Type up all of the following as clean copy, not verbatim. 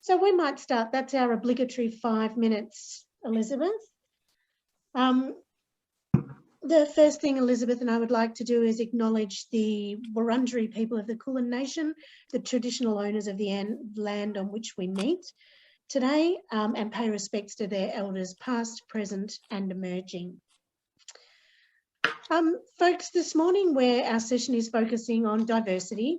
So we might start. That's our obligatory 5 minutes, Elizabeth. The first thing Elizabeth and I would like to do is acknowledge the Wurundjeri people of the Kulin Nation, the traditional owners of the land on which we meet today, and pay respects to their elders past, present and emerging. Folks, this morning where our session is focusing on diversity,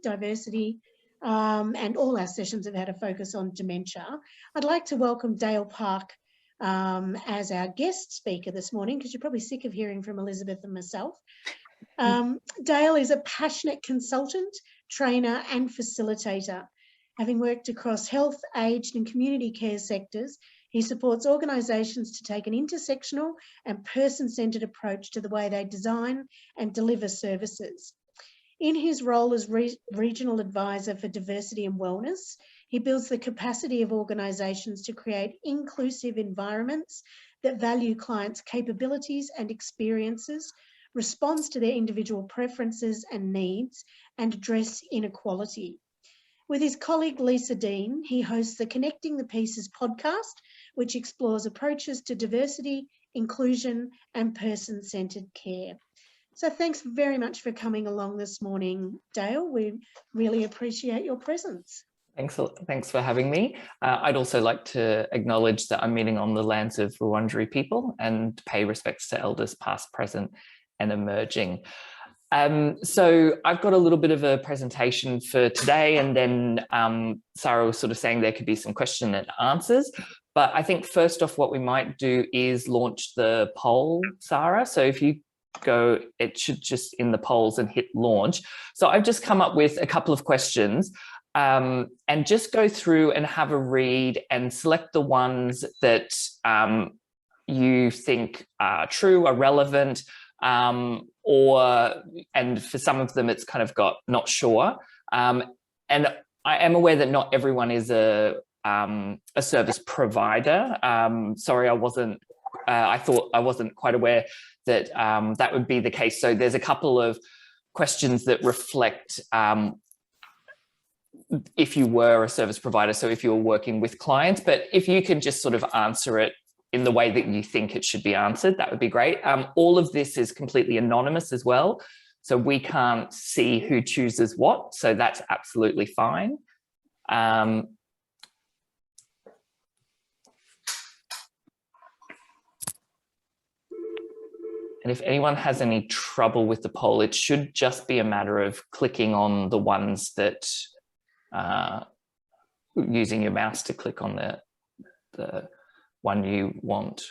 and all our sessions have had a focus on dementia, I'd like to welcome Dale Park as our guest speaker this morning, because you're probably sick of hearing from Elizabeth and myself. Dale is a passionate consultant, trainer and facilitator. Having worked across health, aged and community care sectors, he supports organisations to take an intersectional and person-centred approach to the way they design and deliver services. In his role as Regional Advisor for Diversity and Wellness, he builds the capacity of organisations to create inclusive environments that value clients' capabilities and experiences, responds to their individual preferences and needs, and address inequality. With his colleague Lisa Dean, he hosts the Connecting the Pieces podcast, which explores approaches to diversity, inclusion and person-centred care. So thanks very much for coming along this morning, Dale. We really appreciate your presence. Thanks for having me. I'd also like to acknowledge that I'm meeting on the lands of Wurundjeri people and pay respects to elders past, present and emerging. So I've got a little bit of a presentation for today, and then Sarah was sort of saying there could be some question and answers. But I think first off, what we might do is launch the poll, Sarah. So if you go, it should just in the polls and hit launch. So I've just come up with a couple of questions and just go through and have a read and select the ones that you think are true, are relevant, and for some of them it's kind of got not sure. And I am aware that not everyone is a service provider. Sorry, I thought I wasn't quite aware that that would be the case. So there's a couple of questions that reflect if you were a service provider, so if you're working with clients, but if you can just sort of answer it in the way that you think it should be answered, that would be great. All of this is completely anonymous as well, so we can't see who chooses what, so that's absolutely fine. And if anyone has any trouble with the poll, it should just be a matter of clicking on the ones that, using your mouse to click on the one you want.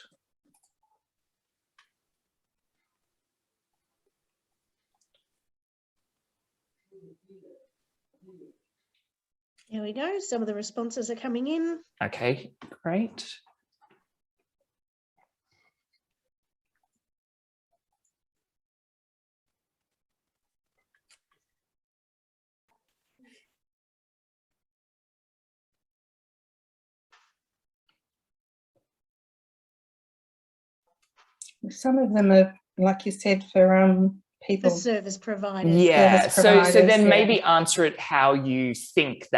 There we go. Some of the responses are coming in. Okay, great. Some of them are, like you said, for people. For service providers. Yeah, so then yeah. maybe answer it how you think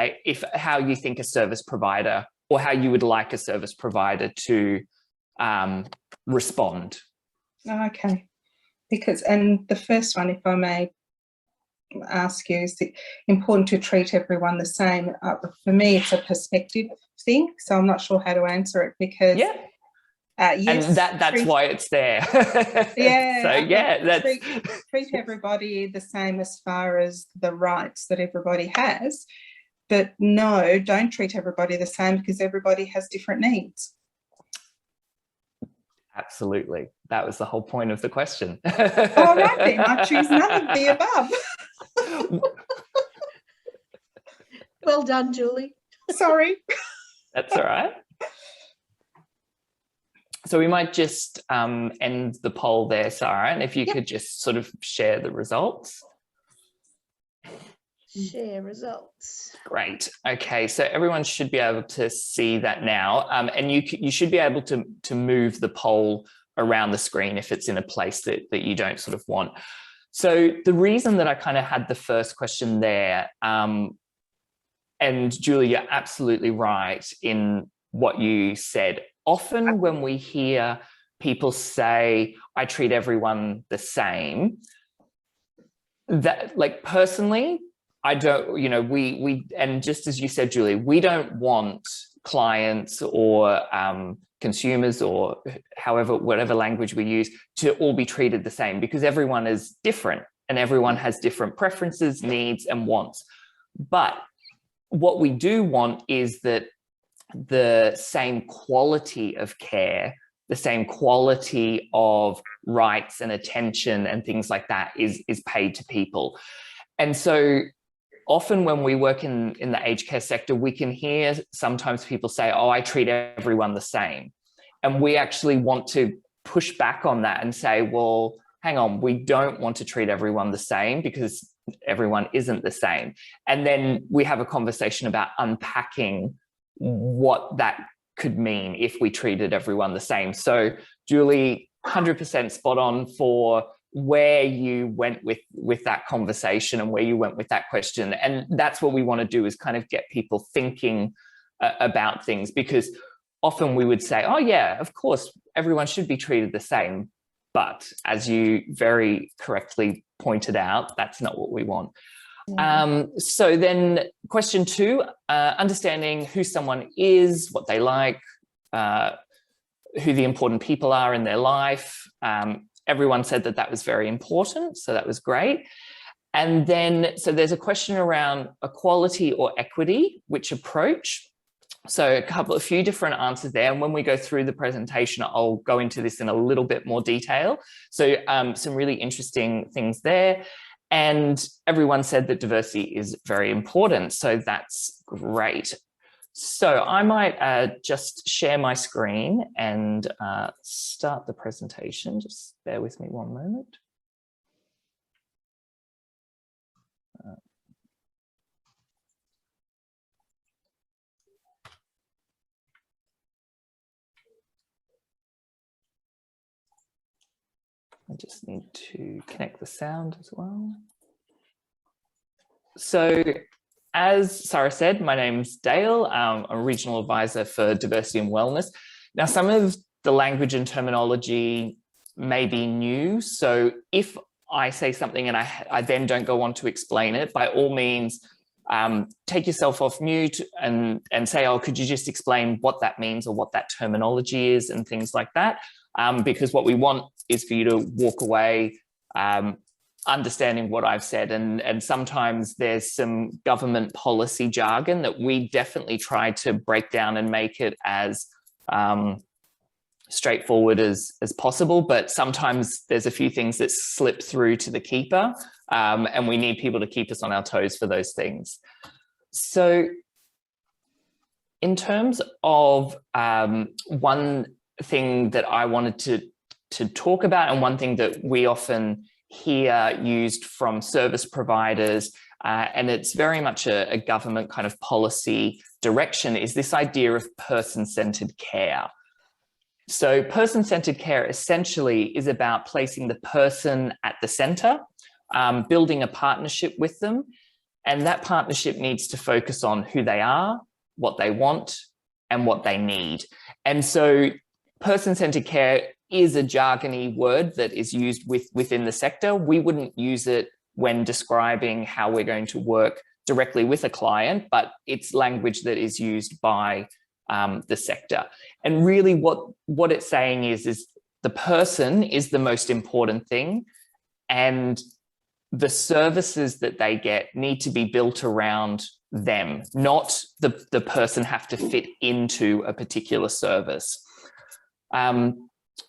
how you think a service provider, or how you would like a service provider to respond. Okay, and the first one, if I may ask you, is it important to treat everyone the same? For me, it's a perspective thing, so I'm not sure how to answer it, because yeah. Yes, and that's why it's there. Yeah. So yeah, that's treat everybody the same as far as the rights that everybody has, but no, don't treat everybody the same, because everybody has different needs. Absolutely, that was the whole point of the question. All right then, I choose none of the above. Well done, Julie. Sorry. That's all right. So we might just end the poll there, Sarah, and if you could just sort of share the results. Share results. Great. Okay, so everyone should be able to see that now, and you should be able to move the poll around the screen if it's in a place that you don't sort of want. So the reason that I kind of had the first question there, And Julie, you're absolutely right in what you said. Often when we hear people say, I treat everyone the same, that, like, personally, I don't, you know, and just as you said, Julie, we don't want clients or consumers, or whatever language we use, to all be treated the same, because everyone is different and everyone has different preferences, needs and wants. But what we do want is that the same quality of care, the same quality of rights and attention and things like that is paid to people. And so often when we work in the aged care sector, we can hear sometimes people say, oh, I treat everyone the same. And we actually want to push back on that and say, well, hang on, we don't want to treat everyone the same, because everyone isn't the same. And then we have a conversation about unpacking what that could mean if we treated everyone the same. So Julie, 100% spot on for where you went with that conversation and where you went with that question. And that's what we want to do, is kind of get people thinking about things, because often we would say, oh yeah, of course, everyone should be treated the same. But as you very correctly pointed out, that's not what we want. So then question 2, understanding who someone is, what they like, who the important people are in their life. Everyone said that was very important, so that was great. And then, so there's a question around equality or equity, which approach? So a few different answers there. And when we go through the presentation, I'll go into this in a little bit more detail. So some really interesting things there. And everyone said that diversity is very important. So that's great. So I might just share my screen and start the presentation. Just bear with me one moment. I just need to connect the sound as well. So as Sarah said, my name's Dale. I'm a regional advisor for diversity and wellness. Now, some of the language and terminology may be new. So if I say something and I then don't go on to explain it, by all means, take yourself off mute and say, oh, could you just explain what that means or what that terminology is and things like that? Because what we want is for you to walk away understanding what I've said. And sometimes there's some government policy jargon that we definitely try to break down and make it as straightforward as possible. But sometimes there's a few things that slip through to the keeper, and we need people to keep us on our toes for those things. So in terms of one thing that I wanted to talk about, and one thing that we often hear used from service providers, and it's very much a government kind of policy direction, is this idea of person-centered care. So person-centered care essentially is about placing the person at the center, building a partnership with them, and that partnership needs to focus on who they are, what they want, and what they need. And so person-centered care is a jargony word that is used within the sector. We wouldn't use it when describing how we're going to work directly with a client, but it's language that is used by the sector. And really what it's saying is the person is the most important thing, and the services that they get need to be built around them, not the person have to fit into a particular service.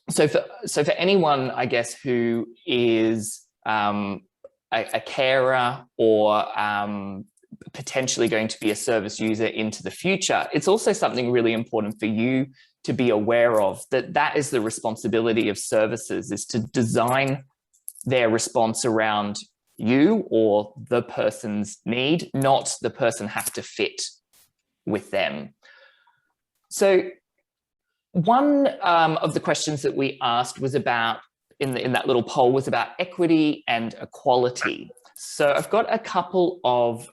So for anyone, I guess, who is a carer or potentially going to be a service user into the future, it's also something really important for you to be aware of, that is the responsibility of services, is to design their response around you or the person's need, not the person have to fit with them. So one of the questions that we asked was about, in that little poll, was about equity and equality. So I've got a couple of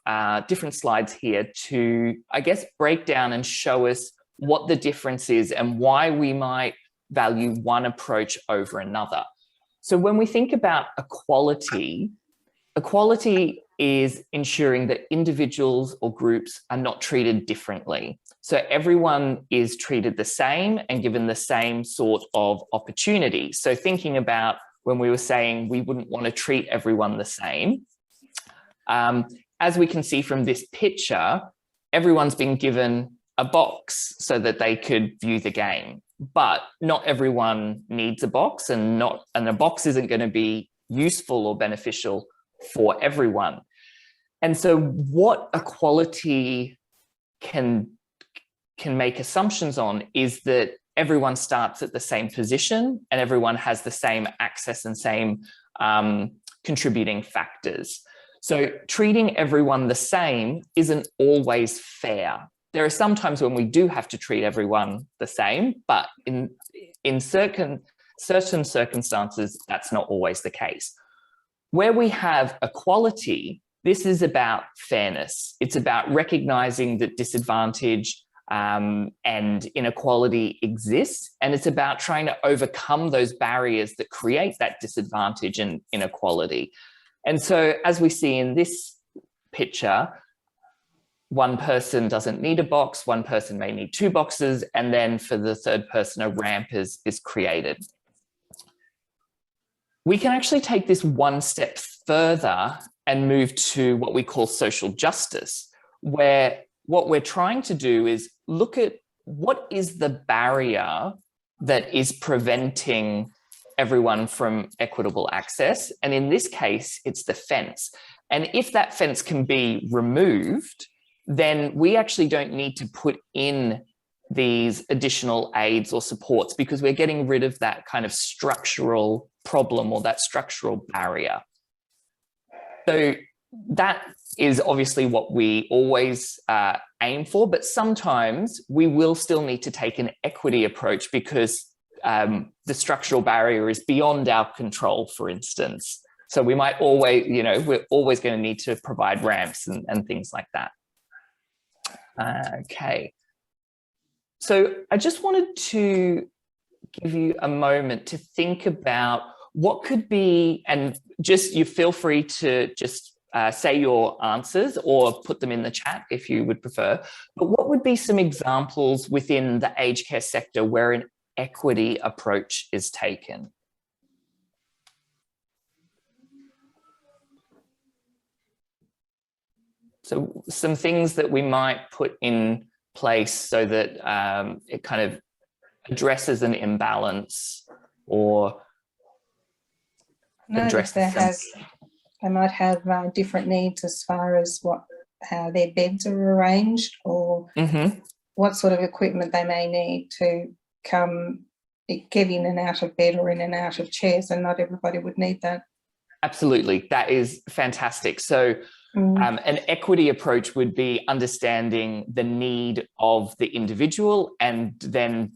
different slides here to, I guess, break down and show us what the difference is and why we might value one approach over another. So when we think about equality, equality is ensuring that individuals or groups are not treated differently. So everyone is treated the same and given the same sort of opportunity. So thinking about when we were saying we wouldn't want to treat everyone the same, as we can see from this picture, everyone's been given a box so that they could view the game. But not everyone needs a box, and a box isn't going to be useful or beneficial for everyone. And so what equality can make assumptions on is that everyone starts at the same position and everyone has the same access and same contributing factors. So treating everyone the same isn't always fair. There are some times when we do have to treat everyone the same, but in certain circumstances, that's not always the case. Where we have equality, this is about fairness. It's about recognizing that disadvantage and inequality exists, and it's about trying to overcome those barriers that create that disadvantage and inequality. And so, as we see in this picture, one person doesn't need a box, one person may need two boxes, and then for the third person, a ramp is created. We can actually take this one step further and move to what we call social justice, where what we're trying to do is look at what is the barrier that is preventing everyone from equitable access. And in this case, it's the fence. And if that fence can be removed, then we actually don't need to put in these additional aids or supports because we're getting rid of that kind of structural problem or that structural barrier. So that is obviously what we always aim for, but sometimes we will still need to take an equity approach because the structural barrier is beyond our control, for instance. So we might always, we're always going to need to provide ramps and things like that. Okay. So I just wanted to give you a moment to think about what could be, and just you feel free to just say your answers or put them in the chat if you would prefer, but what would be some examples within the aged care sector where an equity approach is taken? So some things that we might put in place so that it kind of addresses an imbalance or addresses. They might have different needs as far as how their beds are arranged or what sort of equipment they may need to get in and out of bed or in and out of chairs, and not everybody would need that. Absolutely, that is fantastic. So an equity approach would be understanding the need of the individual and then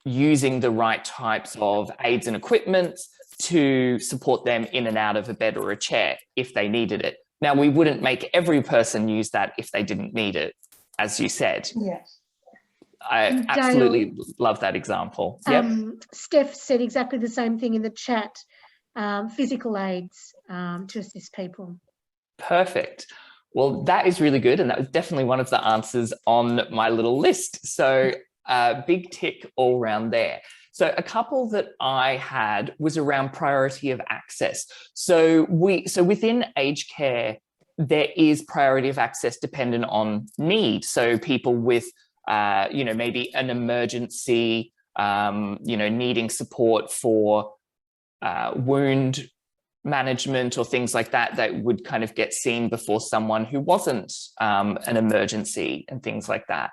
using the right types of aids and equipment to support them in and out of a bed or a chair if they needed it. Now, we wouldn't make every person use that if they didn't need it, as you said. Yes. I absolutely love that example. Yep. Steph said exactly the same thing in the chat, physical aids to assist people. Perfect. Well, that is really good. And that was definitely one of the answers on my little list. So big tick all around there. So a couple that I had was around priority of access. So within aged care, there is priority of access dependent on need. So people with, maybe an emergency, needing support for wound management or things like that, that would kind of get seen before someone who wasn't an emergency and things like that.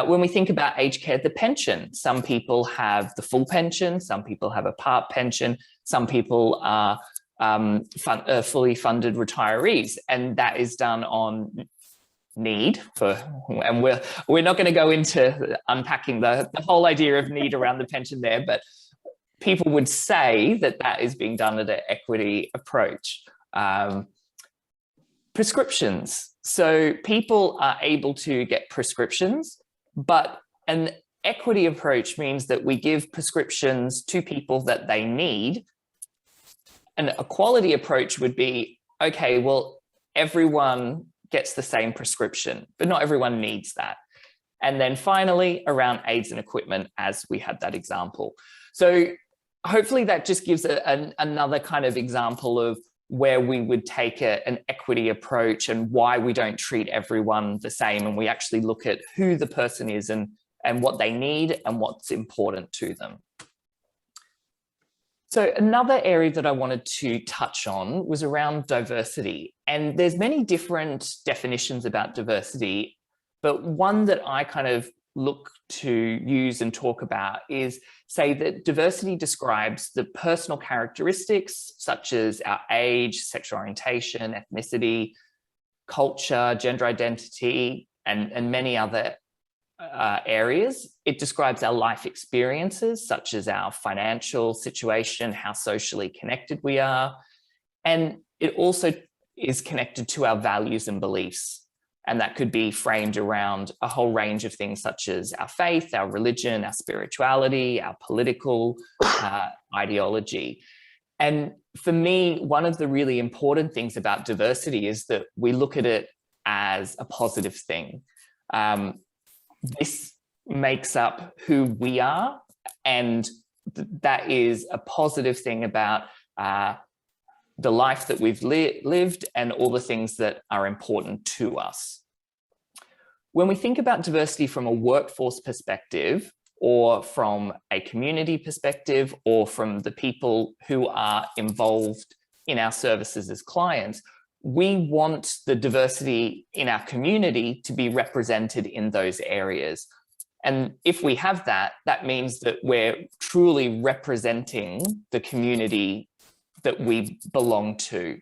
When we think about aged care, the pension, some people have the full pension, some people have a part pension, some people are fully funded retirees, and that is done on need and we're not going to go into unpacking the whole idea of need around the pension there, but people would say that that is being done at an equity approach. Prescriptions. So people are able to get prescriptions, but an equity approach means that we give prescriptions to people that they need. An equality approach would be, okay, well, everyone gets the same prescription, but not everyone needs that. And then finally, around aids and equipment, as we had that example. So hopefully that just gives another kind of example of where we would take an equity approach and why we don't treat everyone the same. And we actually look at who the person is and what they need and what's important to them. So another area that I wanted to touch on was around diversity. And there's many different definitions about diversity, but one that I kind of look to use and talk about is say that diversity describes the personal characteristics such as our age, sexual orientation, ethnicity, culture, gender identity, and many other areas. It describes our life experiences such as our financial situation, how socially connected we are, and it also is connected to our values and beliefs. And that could be framed around a whole range of things such as our faith, our religion, our spirituality, our political ideology. And for me, one of the really important things about diversity is that we look at it as a positive thing. This makes up who we are, and that is a positive thing about the life that we've lived and all the things that are important to us. When we think about diversity from a workforce perspective, or from a community perspective, or from the people who are involved in our services as clients, we want the diversity in our community to be represented in those areas. And if we have that, that means that we're truly representing the community that we belong to.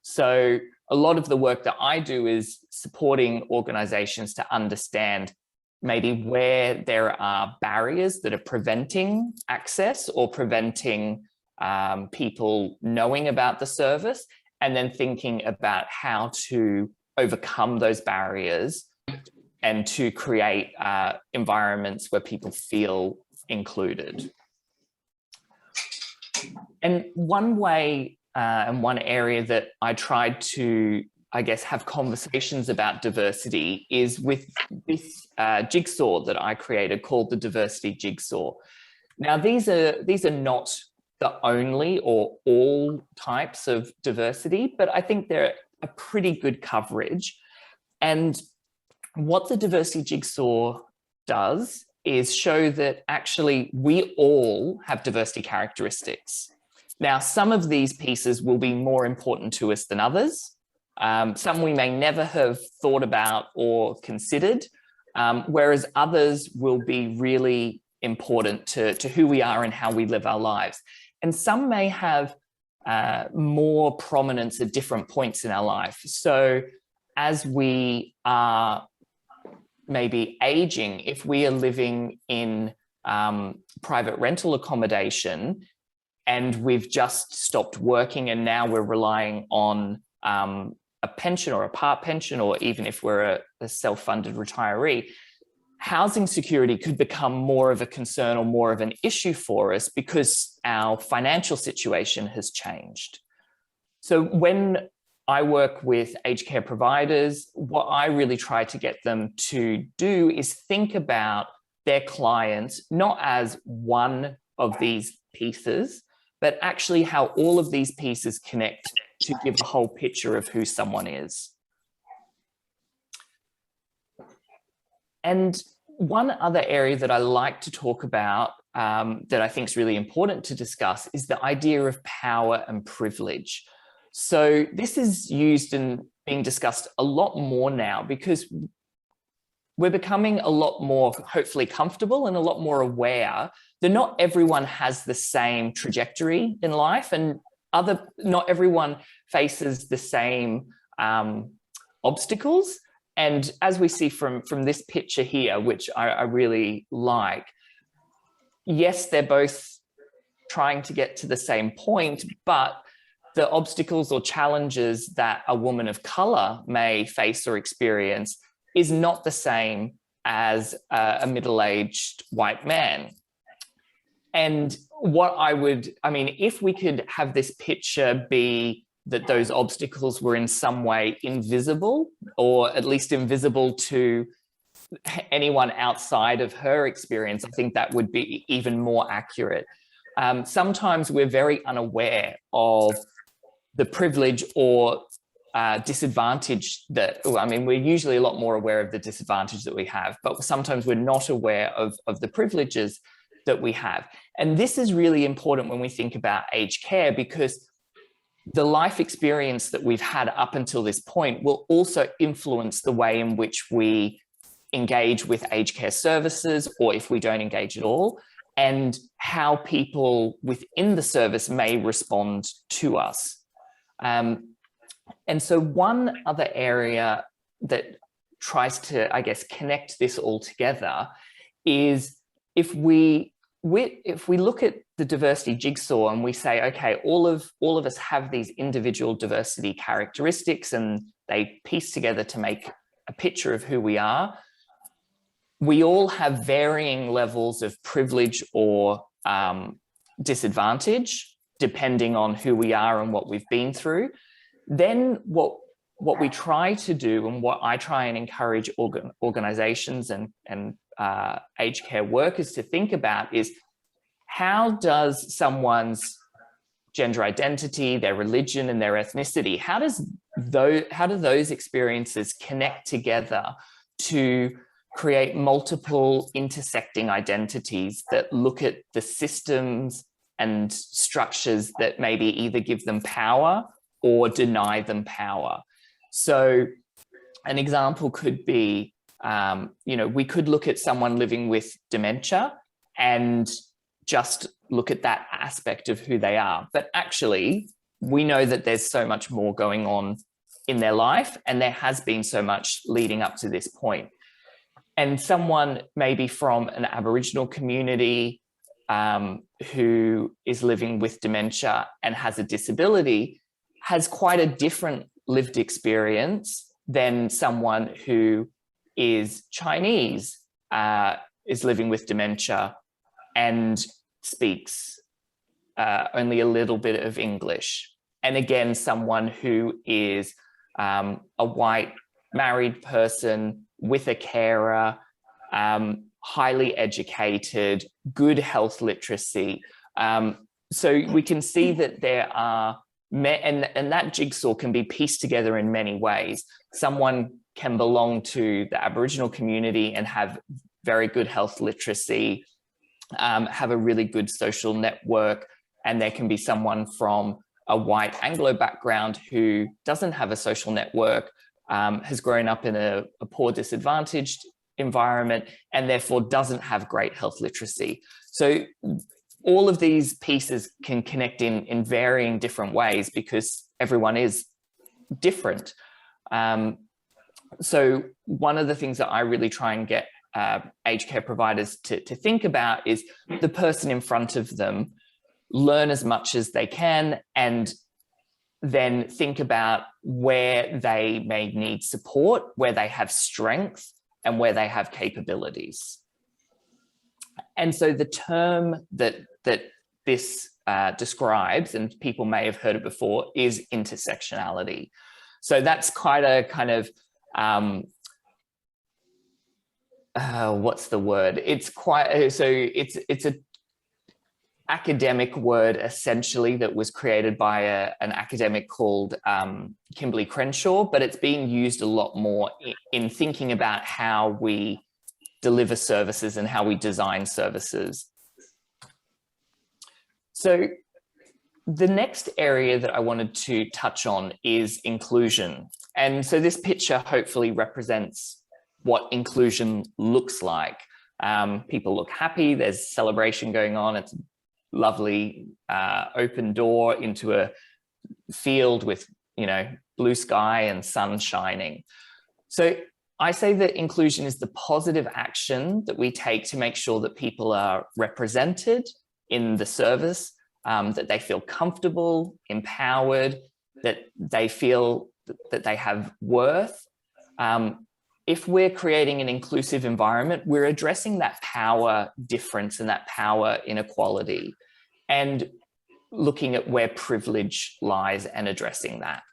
So a lot of the work that I do is supporting organizations to understand maybe where there are barriers that are preventing access or preventing people knowing about the service, and then thinking about how to overcome those barriers and to create environments where people feel included. And one way and one area that I tried to, I guess, have conversations about diversity is with this jigsaw that I created called the Diversity Jigsaw. Now, these are not the only or all types of diversity, but I think they're a pretty good coverage. And what the Diversity Jigsaw does is show that actually we all have diversity characteristics. Now, some of these pieces will be more important to us than others. Some we may never have thought about or considered, whereas others will be really important to who we are and how we live our lives. And some may have more prominence at different points in our life. So as we are maybe aging, if we are living in private rental accommodation and we've just stopped working and now we're relying on a pension or a part pension, or even if we're a self-funded retiree, housing security could become more of a concern or more of an issue for us because our financial situation has changed. So when I work with aged care providers, what I really try to get them to do is think about their clients not as one of these pieces, but actually how all of these pieces connect to give a whole picture of who someone is. And one other area that I like to talk about that I think is really important to discuss is the idea of power and privilege. So this is used and being discussed a lot more now because we're becoming a lot more, hopefully, comfortable and a lot more aware that not everyone has the same trajectory in life, and not everyone faces the same obstacles. And as we see from this picture here, which I really like, yes, they're both trying to get to the same point, but the obstacles or challenges that a woman of color may face or experience is not the same as a middle-aged white man. And what I mean, if we could have this picture be that those obstacles were in some way invisible, or at least invisible to anyone outside of her experience, I think that would be even more accurate. Sometimes we're very unaware of the privilege or disadvantage that, I mean, we're usually a lot more aware of the disadvantage that we have, but sometimes we're not aware of the privileges that we have. And this is really important when we think about aged care, because the life experience that we've had up until this point will also influence the way in which we engage with aged care services, or if we don't engage at all, and how people within the service may respond to us. And so one other area that tries to, I guess, connect this all together is if we look at the diversity jigsaw and we say, okay, all of us have these individual diversity characteristics and they piece together to make a picture of who we are. We all have varying levels of privilege or disadvantage, depending on who we are and what we've been through. Then what we try to do, and what I try and encourage organizations and aged care workers to think about, is how does someone's gender identity, their religion and their ethnicity, how do those experiences connect together to create multiple intersecting identities that look at the systems and structures that maybe either give them power or deny them power. So an example could be, we could look at someone living with dementia and just look at that aspect of who they are. But actually, we know that there's so much more going on in their life, and there has been so much leading up to this point. And someone maybe from an Aboriginal community who is living with dementia and has a disability has quite a different lived experience than someone who is Chinese, is living with dementia and speaks only a little bit of English. And again, someone who is a white married person with a carer, highly educated, good health literacy. So we can see that there are, and that jigsaw can be pieced together in many ways. Someone can belong to the Aboriginal community and have very good health literacy, have a really good social network, and there can be someone from a white Anglo background who doesn't have a social network, has grown up in a poor, disadvantaged environment, and therefore doesn't have great health literacy. So all of these pieces can connect in varying different ways because everyone is different. So one of the things that I really try and get aged care providers to think about is the person in front of them, learn as much as they can, and then think about where they may need support, where they have strength, and where they have capabilities. And so the term that this describes, and people may have heard it before, is intersectionality. So that's quite a kind of, what's the word? It's quite, so it's a academic word essentially that was created by an academic called Kimberly Crenshaw, but it's being used a lot more in thinking about how we deliver services and how we design services. So the next area that I wanted to touch on is inclusion. And so this picture hopefully represents what inclusion looks like. People look happy, there's celebration going on, it's lovely open door into a field with, blue sky and sun shining. So I say that inclusion is the positive action that we take to make sure that people are represented in the service, that they feel comfortable, empowered, that they feel that they have worth. If we're creating an inclusive environment, we're addressing that power difference and that power inequality, and looking at where privilege lies and addressing that.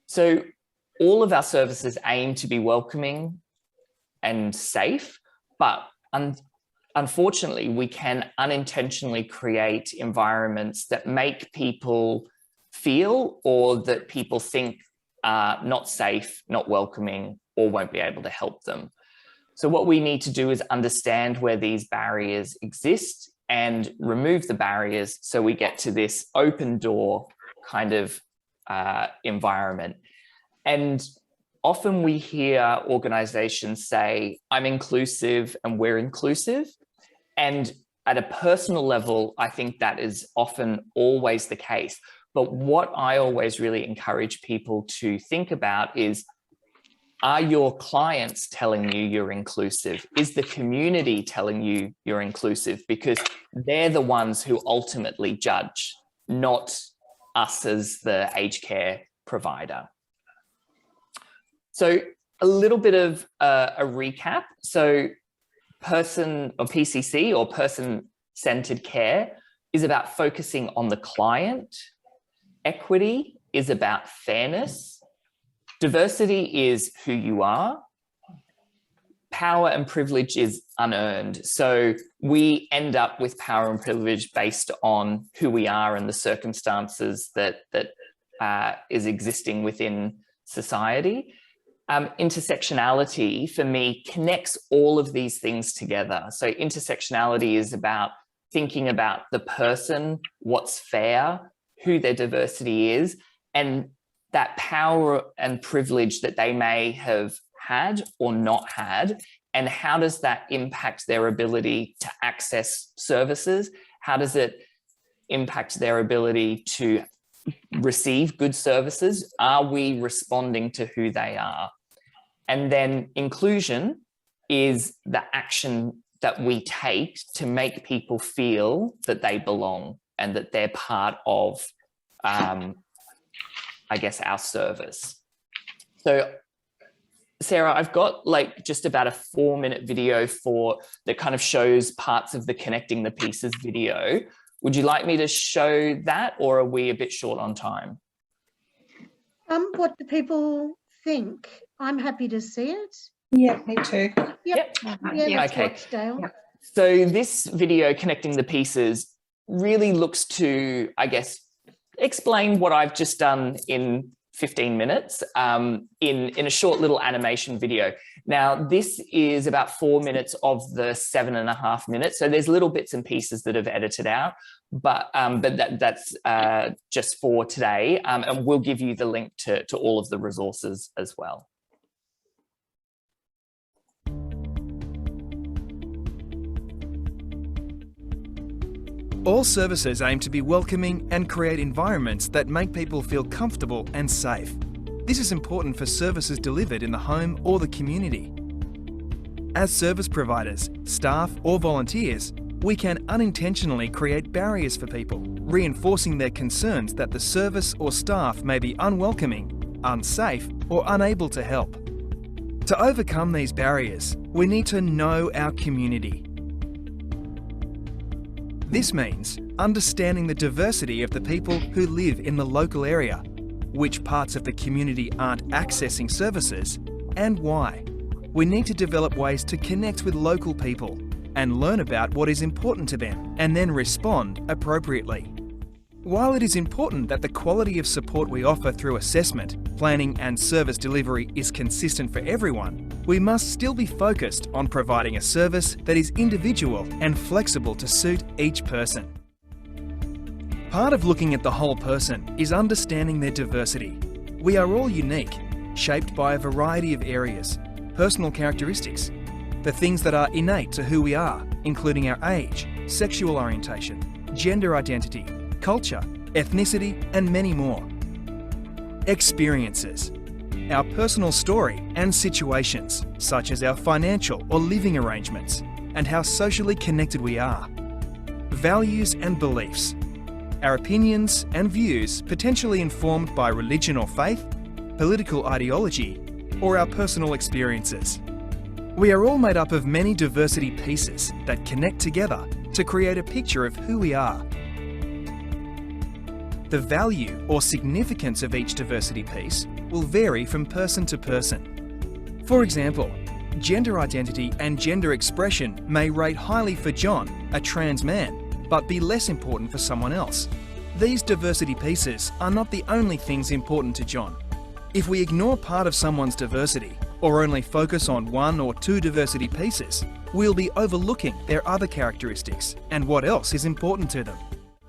So all of our services aim to be welcoming and safe, but unfortunately, we can unintentionally create environments that make people feel, or that people think are not safe, not welcoming, or won't be able to help them. So what we need to do is understand where these barriers exist and remove the barriers, so we get to this open door kind of environment. And often we hear organizations say, I'm inclusive and we're inclusive. And at a personal level, I think that is often always the case. But what I always really encourage people to think about is, are your clients telling you you're inclusive? Is the community telling you you're inclusive? Because they're the ones who ultimately judge, not us as the aged care provider. So a little bit of a recap. So person or PCC, or person-centered care, is about focusing on the client. Equity is about fairness. Diversity is who you are. Power and privilege is unearned. So we end up with power and privilege based on who we are and the circumstances that is existing within society. Intersectionality, for me, connects all of these things together. So intersectionality is about thinking about the person, what's fair, who their diversity is, and that power and privilege that they may have had or not had, and how does that impact their ability to access services? How does it impact their ability to receive good services? Are we responding to who they are? And then inclusion is the action that we take to make people feel that they belong and that they're part of, I guess, our service. So Sarah, I've got like just about a 4-minute video that kind of shows parts of the Connecting the Pieces video. Would you like me to show that, or are we a bit short on time? What do people think? I'm happy to see it. Yeah, me too. Yep. Yeah, let's okay. watch, Dale. Yep. So this video, Connecting the Pieces, really looks to, I guess, explain what I've just done in 15 minutes in a short little animation video. Now, this is about 4 minutes of the 7.5 minutes. So there's little bits and pieces that have edited out, but that's just for today. And we'll give you the link to all of the resources as well. All services aim to be welcoming and create environments that make people feel comfortable and safe. This is important for services delivered in the home or the community. As service providers, staff or volunteers, we can unintentionally create barriers for people, reinforcing their concerns that the service or staff may be unwelcoming, unsafe or unable to help. To overcome these barriers, we need to know our community. This means understanding the diversity of the people who live in the local area, which parts of the community aren't accessing services, and why. We need to develop ways to connect with local people and learn about what is important to them, and then respond appropriately. While it is important that the quality of support we offer through assessment, planning and service delivery is consistent for everyone, we must still be focused on providing a service that is individual and flexible to suit each person. Part of looking at the whole person is understanding their diversity. We are all unique, shaped by a variety of areas, personal characteristics, the things that are innate to who we are, including our age, sexual orientation, gender identity, culture, ethnicity, and many more. Experiences. Our personal story and situations, such as our financial or living arrangements, and how socially connected we are. values and beliefs. Our opinions and views potentially informed by religion or faith, political ideology, or our personal experiences. We are all made up of many diversity pieces that connect together to create a picture of who we are. The value or significance of each diversity piece will vary from person to person. For example, gender identity and gender expression may rate highly for John, a trans man, but be less important for someone else. These diversity pieces are not the only things important to John. If we ignore part of someone's diversity, or only focus on one or two diversity pieces, we'll be overlooking their other characteristics and what else is important to them.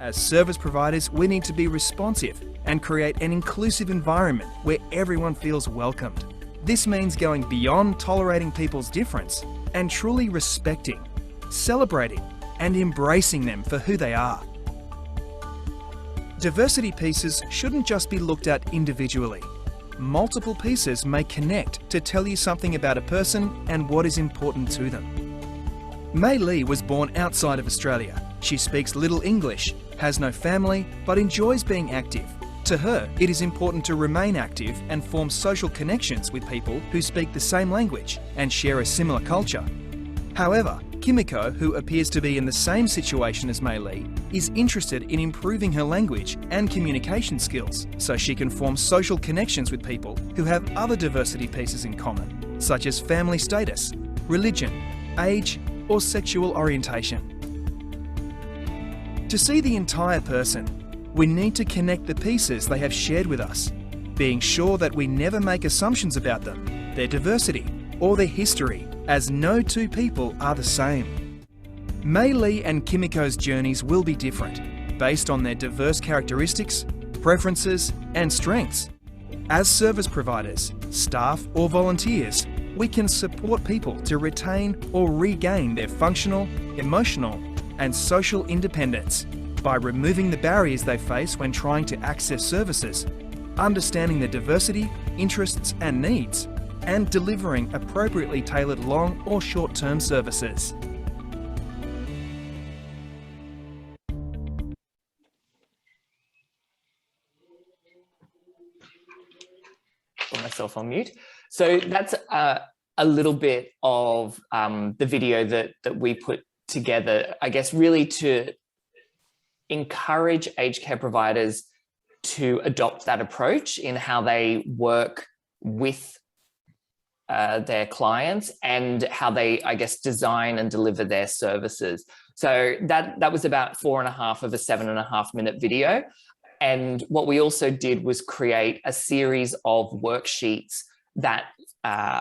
As service providers, we need to be responsive and create an inclusive environment where everyone feels welcomed. This means going beyond tolerating people's difference and truly respecting, celebrating, and embracing them for who they are. Diversity pieces shouldn't just be looked at individually. Multiple pieces may connect to tell you something about a person and what is important to them. Mei Lee was born outside of Australia. She speaks little English, has no family, but enjoys being active. To her, it is important to remain active and form social connections with people who speak the same language and share a similar culture. However, Kimiko, who appears to be in the same situation as Mei Lee, is interested in improving her language and communication skills so she can form social connections with people who have other diversity pieces in common, such as family status, religion, age, or sexual orientation. To see the entire person, we need to connect the pieces they have shared with us, being sure that we never make assumptions about them, their diversity, or their history, as no two people are the same. Mei Lee and Kimiko's journeys will be different, based on their diverse characteristics, preferences, and strengths. As service providers, staff, or volunteers, we can support people to retain or regain their functional, emotional, and social independence by removing the barriers they face when trying to access services, understanding their diversity, interests, and needs, and delivering appropriately tailored long or short-term services. Put myself on mute. So that's a little bit of the video that we put together, I guess, really to encourage aged care providers to adopt that approach in how they work with their clients and how they, I guess, design and deliver their services. So that was about 4.5 of a 7.5 minute video. And what we also did was create a series of worksheets that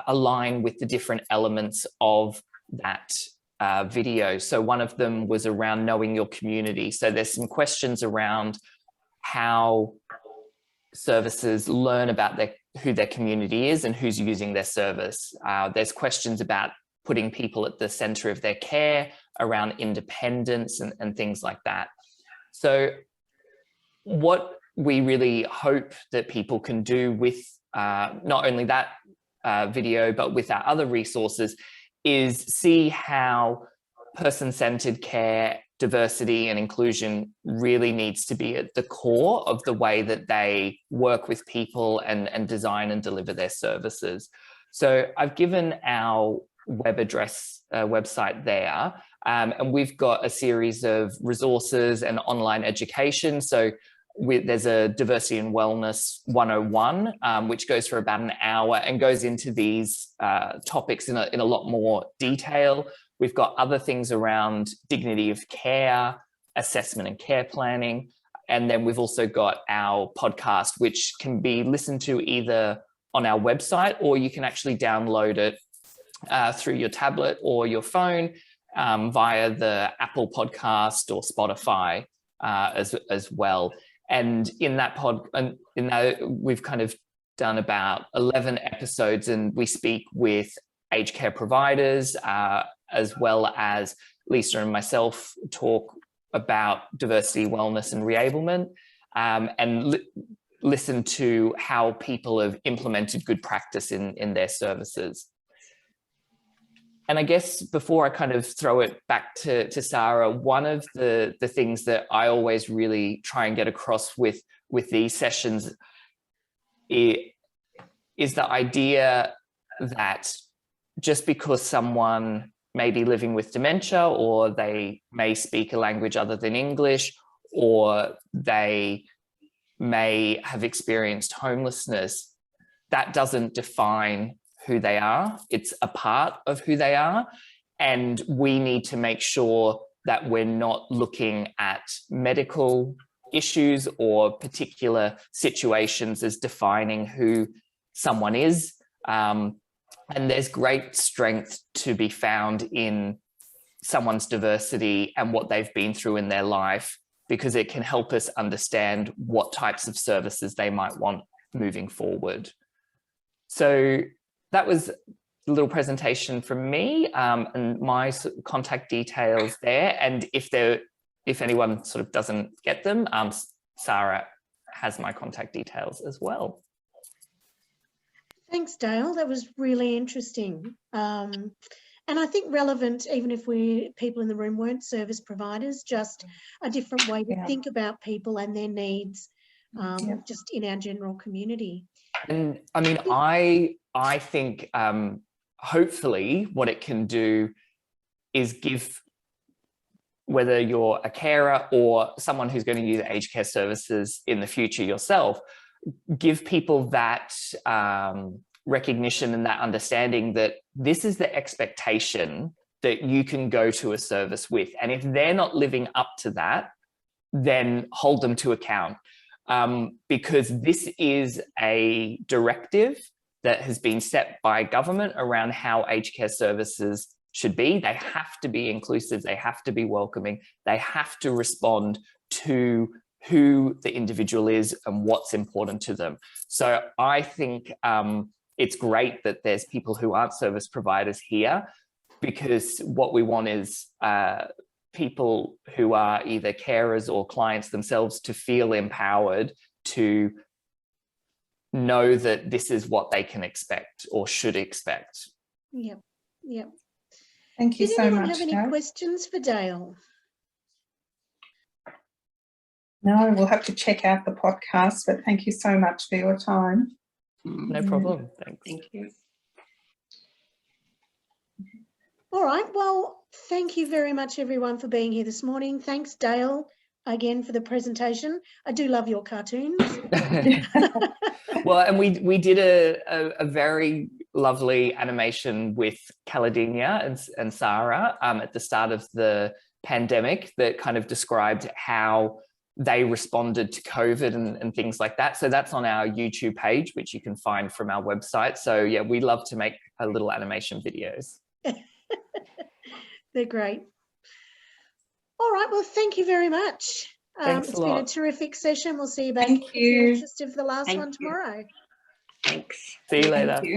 align with the different elements of that video. So one of them was around knowing your community. So there's some questions around how services learn about who their community is and who's using their service. There's questions about putting people at the center of their care, around independence and things like that. So what we really hope that people can do with not only that video, but with our other resources, is see how person-centered care, diversity and inclusion really needs to be at the core of the way that they work with people and design and deliver their services. So I've given our web address website there, and we've got a series of resources and online education. So there's a Diversity and Wellness 101, which goes for about an hour and goes into these topics in a lot more detail. We've got other things around dignity of care, assessment and care planning. And then we've also got our podcast, which can be listened to either on our website, or you can actually download it through your tablet or your phone via the Apple Podcast or Spotify as well. And in that we've kind of done about 11 episodes, and we speak with aged care providers, as well as Lisa and myself talk about diversity, wellness and reablement, and listen to how people have implemented good practice in their services. And I guess before I kind of throw it back to Sarah, one of the things that I always really try and get across with these sessions is the idea that just because someone may be living with dementia, or they may speak a language other than English, or they may have experienced homelessness, that doesn't define who they are. It's a part of who they are. And we need to make sure that we're not looking at medical issues or particular situations as defining who someone is. And there's great strength to be found in someone's diversity and what they've been through in their life, because it can help us understand what types of services they might want moving forward. So that was a little presentation from me, and my contact details there. And if anyone sort of doesn't get them, Sarah has my contact details as well. Thanks, Dale. That was really interesting. And I think relevant, even if people in the room weren't service providers, just a different way to think about people and their needs, just in our general community. And I mean, I think hopefully what it can do is give, whether you're a carer or someone who's going to use aged care services in the future yourself, give people that recognition and that understanding that this is the expectation that you can go to a service with. And if they're not living up to that, then hold them to account. Because this is a directive that has been set by government around how aged care services should be. They have to be inclusive, they have to be welcoming, they have to respond to who the individual is and what's important to them. So I think it's great that there's people who aren't service providers here, because what we want is people who are either carers or clients themselves to feel empowered to know that this is what they can expect or should expect. Yep, yep. Thank you so much. Did anyone have any questions for Dale? No, we'll have to check out the podcast, but thank you so much for your time. No problem. Thanks. Thank you. All right. Well, thank you very much, everyone, for being here this morning. Thanks, Dale, again for the presentation. I do love your cartoons. Well, and we did a very lovely animation with Caladinia and Sarah at the start of the pandemic that kind of described how they responded to COVID and things like that. So that's on our YouTube page, which you can find from our website. So yeah, we love to make a little animation videos. They're great. All right. Well, thank you very much. Thanks it's a lot. been a terrific session. We'll see you back Thank you. for the last one tomorrow. Thanks. See you later. Thank you.